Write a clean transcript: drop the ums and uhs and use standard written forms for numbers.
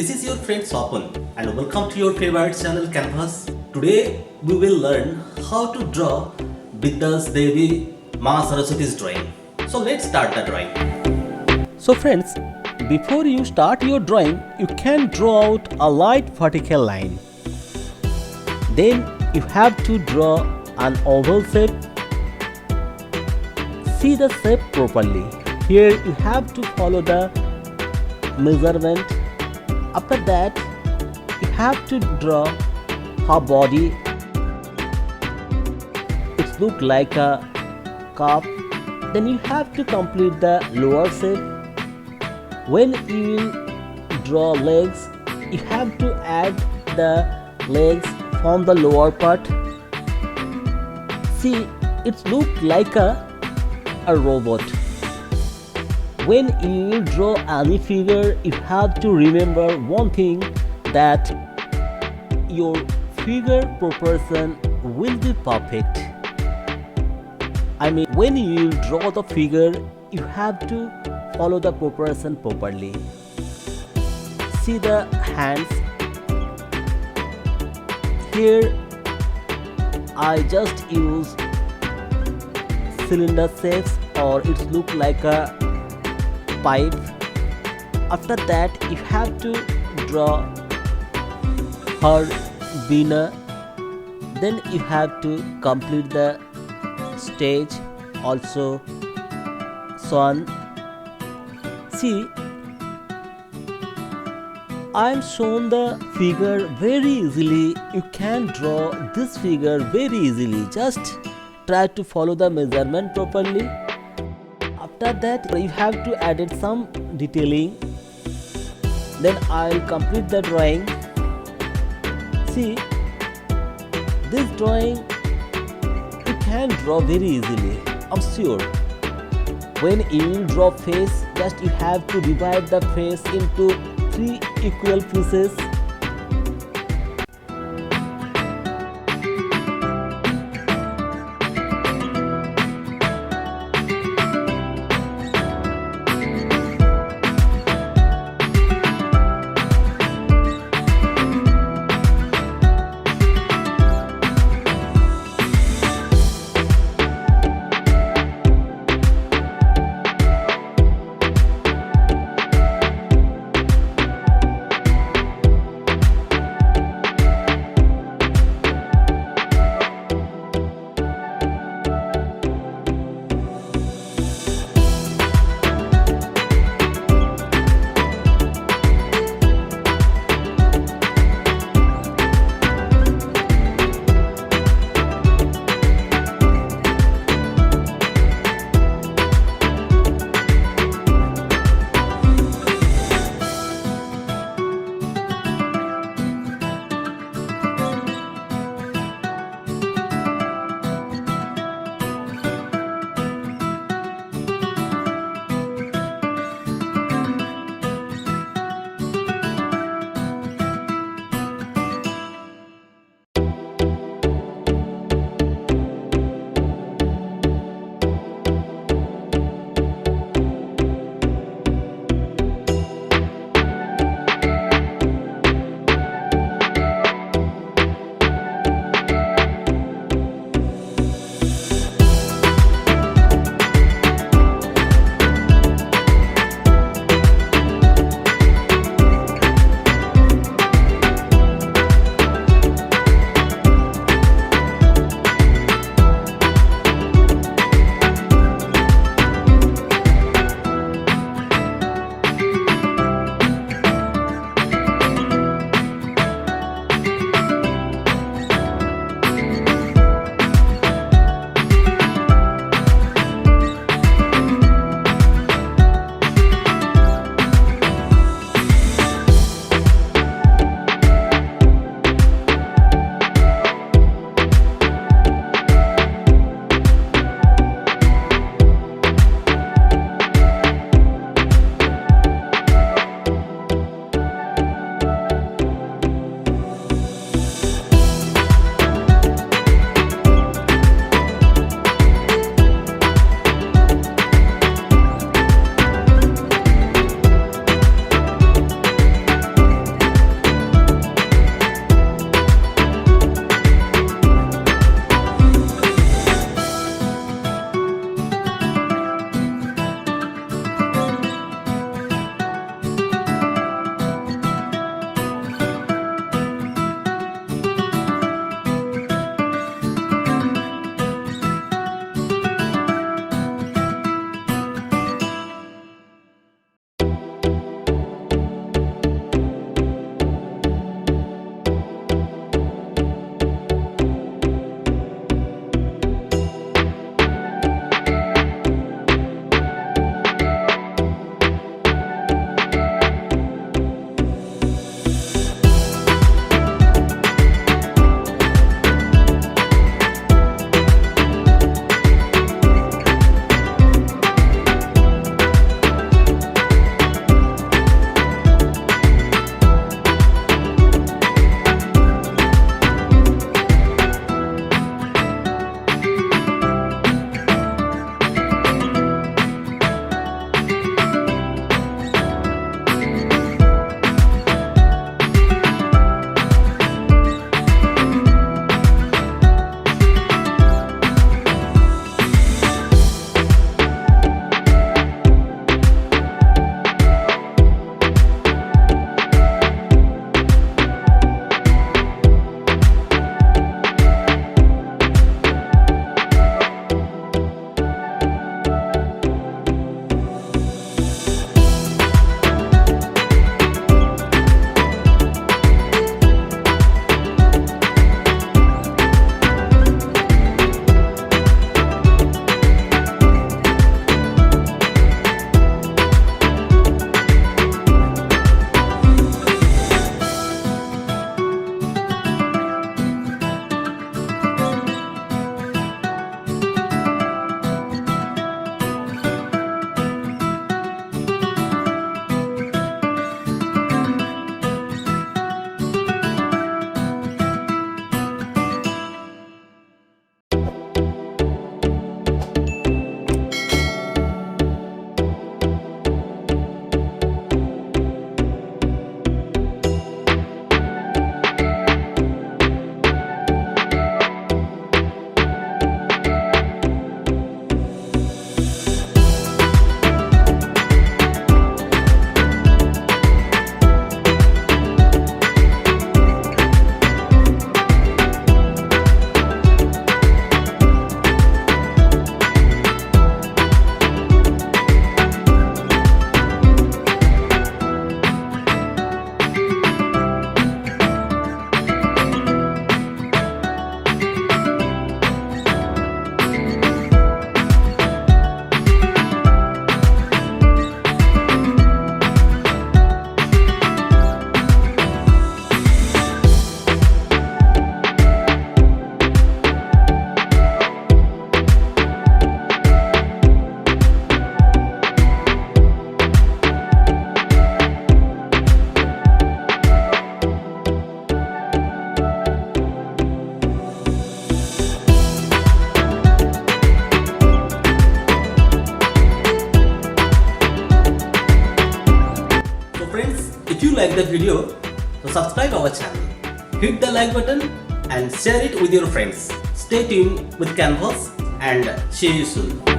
This is your friend Swapan and welcome to your favorite channel Canvas. Today we will learn how to draw Vidya's Devi Ma Saraswati's drawing. So let's start the drawing. So friends, before you start your drawing, you can draw out a light vertical line. Then you have to draw an oval shape. See the shape properly. Here you have to follow the measurement. After that, you have to draw her body. It looks like a cup. Then you have to complete the lower shape. When you will draw legs, you have to add the legs from the lower part. See, it looks like a robot. When you will draw any figure, you have to remember one thing, that your figure proportion will be perfect. I mean, when you will draw the figure, you have to follow the proportion properly. See the hands. Here I just use cylinder shapes, or it looks like a pipe. After that, you have to draw her veena. Then you have to complete the stage, also swan. See, I am shown the figure very easily. You can draw this figure very easily. Just try to follow the measurement properly. After that, you have to add some detailing. Then I will complete the drawing. See, this drawing you can draw very easily, I'm sure. When you will draw face, just you have to divide the face into 3 equal pieces. the video, so subscribe our channel, hit the like button and share it with your friends. Stay tuned with Canvas and see you soon.